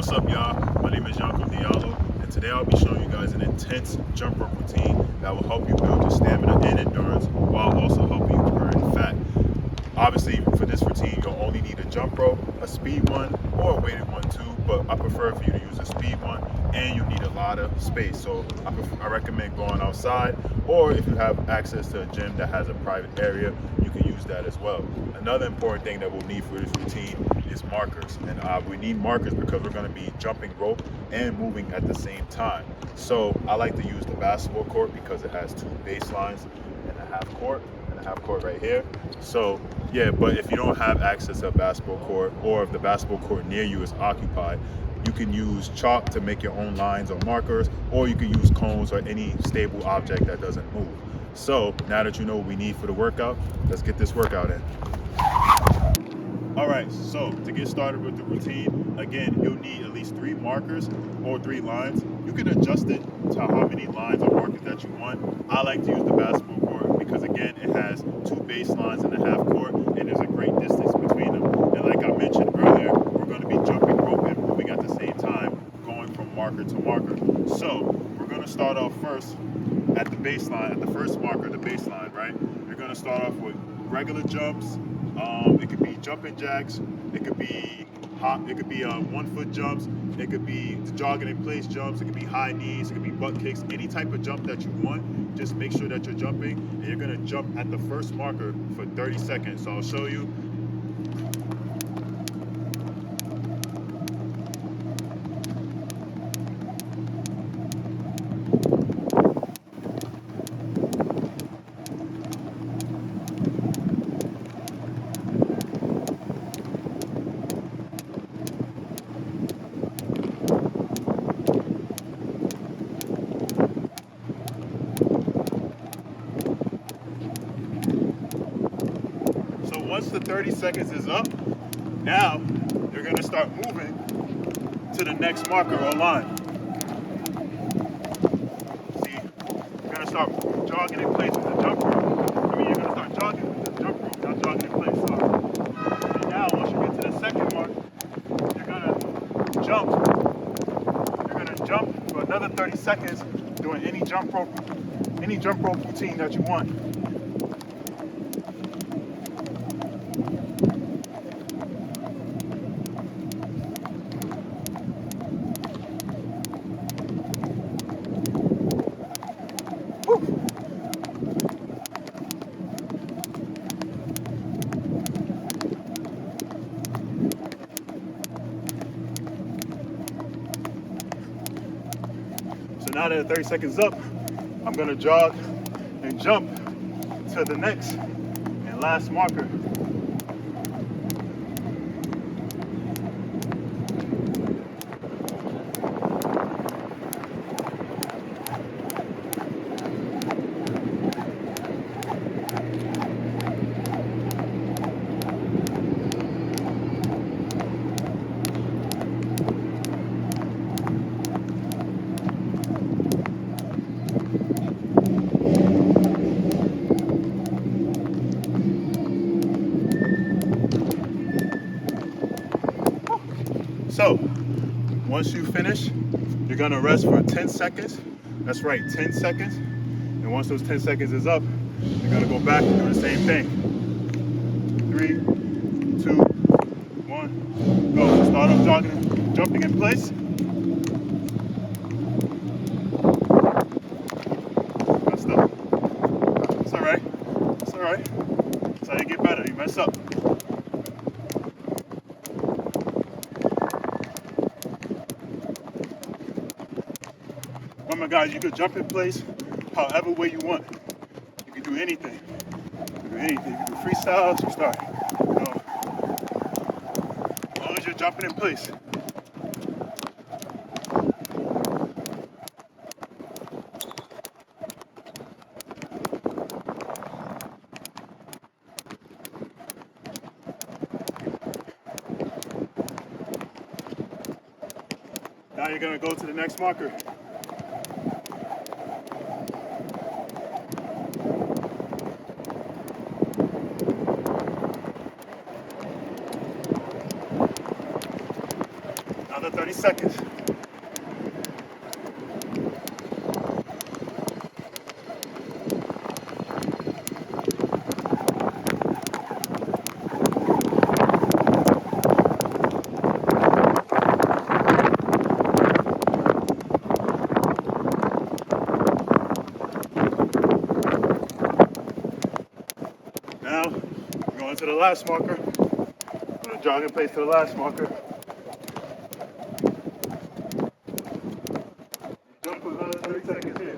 What's up, y'all? My name is Yanko Diallo, and today I'll be showing you guys an intense jump rope routine that will help you build your stamina and endurance while also helping you burn fat. Obviously, for this routine, you'll only need a jump rope, a speed one, or a weighted one too, but I prefer for you to use a speed one, and you need a lot of space. So I recommend going outside, or if you have access to a gym that has a private area, you can use that as well. Another important thing that we'll need for this routine is markers, and we need markers because we're going to be jumping rope and moving at the same time. So I like to use the basketball court because it has two baselines and a half court, right here. So yeah, but if you don't have access to a basketball court, or if the basketball court near you is occupied, you can use chalk to make your own lines or markers, or you can use cones or any stable object that doesn't move. So now that you know what we need for the workout, let's get this workout in. All right, so to get started with the routine, again, you'll need at least 3 markers or 3 lines. You can adjust it to how many lines or markers that you want. I like to use the basketball court because, again, it has two baselines and a half court, and there's a great distance between them. And like I mentioned earlier, we're going to be jumping rope and moving at the same time, going from marker to marker. So we're going to start off first at the baseline, at the first marker, the baseline, right? You're going to start off with regular jumps. It could be jumping jacks. It could be hop. It could be 1-foot jumps. It could be jogging in place jumps. It could be high knees. It could be butt kicks. Any type of jump that you want. Just make sure that you're jumping, and you're gonna jump at the first marker for 30 seconds. So I'll show you. So once the 30 seconds is up, now you're gonna start moving to the next marker or line. See, you're gonna start jogging in place with the jump rope. You're gonna start jogging with the jump rope, not jogging in place. Sorry. And now, once you get to the second mark, you're gonna jump. You're gonna jump for another 30 seconds, doing any jump rope routine that you want. Woo. So now that the 30 seconds up, I'm gonna jog and jump to the next and last marker. So once you finish, you're gonna rest for 10 seconds. That's right, 10 seconds. And once those 10 seconds is up, you're gonna go back and do the same thing. 3, 2, 1, go. So start off jogging, jumping in place. Messed up. It's all right. It's all right. That's how you get better. You mess up. Remember, guys, you could jump in place however way you want. You can do anything. You can do anything. You can do freestyle, superstar. You know, as long as you're jumping in place. Now you're gonna go to the next marker. Another 30 seconds. Now, we're going to the last marker. I'm going to jog in place to the last marker. Jump for another 30 seconds here.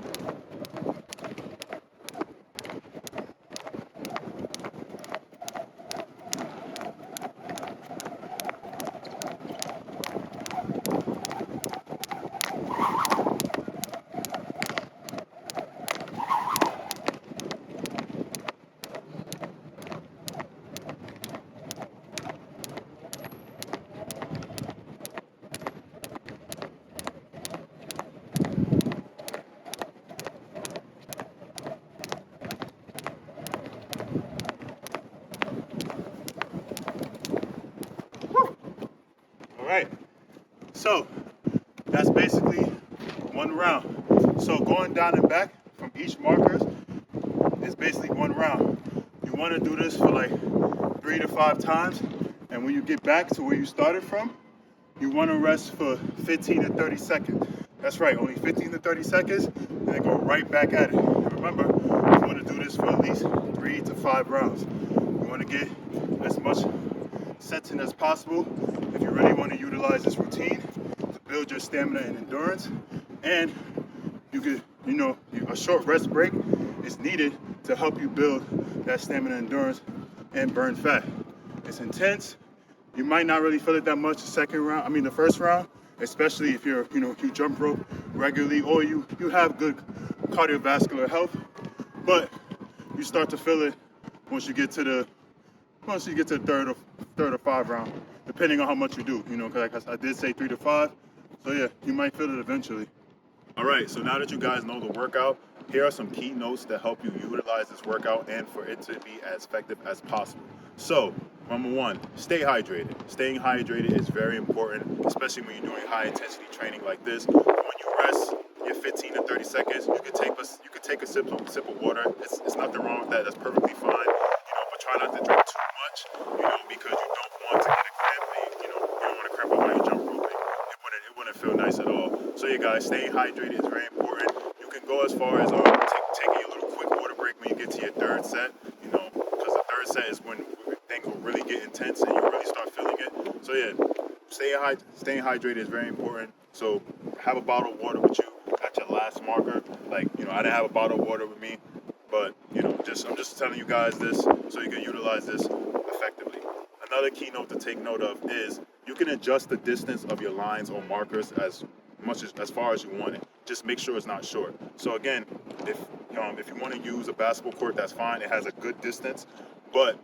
All right, so that's basically one round. So going down and back from each marker is basically one round. You want to do this for like 3 to 5 times, and when you get back to where you started from, you want to rest for 15 to 30 seconds. That's right, only 15 to 30 seconds, and then go right back at it. And remember, you want to do this for at least 3 to 5 rounds. You want to get as much sets in as possible if you really want to utilize this routine to build your stamina and endurance. And you could, a short rest break is needed to help you build that stamina, endurance, and burn fat. It's intense. You might not really feel it that much the first round, especially if you jump rope regularly or you have good cardiovascular health. But you start to feel it once you get to the third or 5 round, depending on how much you do. Because I did say 3 to 5, so yeah, you might feel it eventually. All right, so now that you guys know the workout, here are some key notes that help you utilize this workout and for it to be as effective as possible. So, number 1, stay hydrated. Staying hydrated is very important, especially when you're doing high intensity training like this. When you rest your 15 to 30 seconds, you could take a sip of water. It's nothing wrong with that. That's perfectly fine. But try not to drink too much, because you don't want to get a cramp. You don't want to cramp up while you jump roping. It wouldn't feel nice at all. So yeah, guys, staying hydrated is very important. You can go as far as taking a little quick water break when you get to your third set. Because the third set is when things will really get intense and you really start feeling it. So yeah, staying hydrated is very important. So have a bottle of water with you at your last marker. I didn't have a bottle of water with me, but I'm just telling you guys this so you can utilize this effectively. Another key note to take note of is you can adjust the distance of your lines or markers as far as you want it. Just make sure it's not short. So again, if you want to use a basketball court, that's fine. It has a good distance, but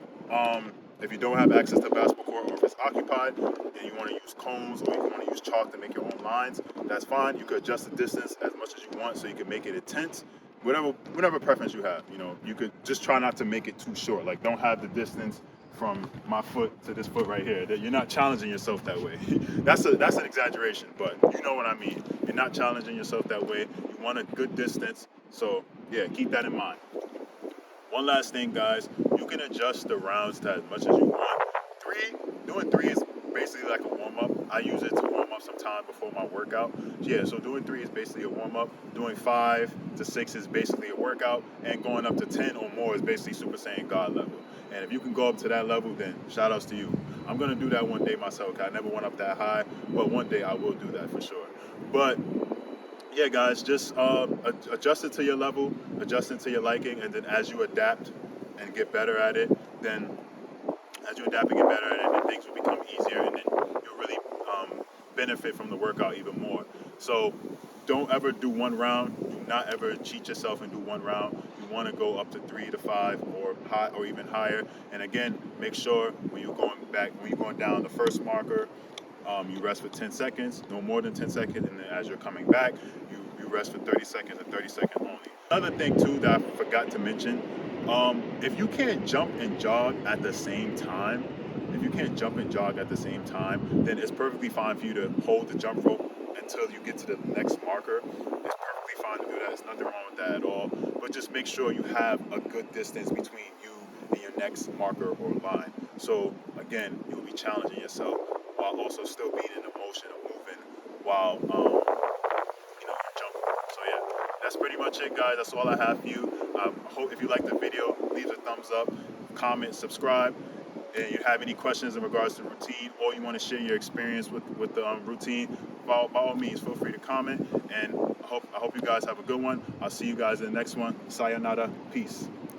if you don't have access to a basketball court or if it's occupied and you want to use cones or you want to use chalk to make your own lines, that's fine. You could adjust the distance as much as you want so you can make it intense. Whatever preference you have, you could just try not to make it too short. Like, don't have the distance from my foot to this foot right here. You're not challenging yourself that way. That's an exaggeration, but you know what I mean. You're not challenging yourself that way. You want a good distance, so yeah, keep that in mind. One last thing, guys, you can adjust the rounds to as much as you want. Doing three is basically like a warm-up. I use it to warm up sometime before my workout. Yeah, so doing 3 is basically a warm-up. Doing 5 to 6 is basically a workout. And going up to 10 or more is basically Super Saiyan God level. And if you can go up to that level, then shout outs to you. I'm going to do that one day myself. I never went up that high, but one day I will do that for sure. But yeah, guys, just adjust it to your level, adjust it to your liking, and then as you adapt and get better at it, then things will become easier, and then you'll really benefit from the workout even more. So don't ever do one round. Do not ever cheat yourself and do one round. You want to go up to 3 to 5 or even higher. And again, make sure when you're going down the first marker, you rest for 10 seconds, no more than 10 seconds, and then as you're coming back, you rest for 30 seconds and 30 seconds only. Another thing too that I forgot to mention, if you can't jump and jog at the same time, if you can't jump and jog at the same time, then it's perfectly fine for you to hold the jump rope until you get to the next marker. It's perfectly fine to do that. There's nothing wrong with that at all. But just make sure you have a good distance between you and your next marker or line. So again, you'll be challenging yourself while also still being in the motion of moving while you're jumping. So yeah, that's pretty much it, guys. That's all I have for you. I hope if you like the video, leave a thumbs up, comment, subscribe. And you have any questions in regards to routine, or you want to share your experience with the routine, by all means, feel free to comment. And I hope you guys have a good one. I'll see you guys in the next one. Sayonara. Peace.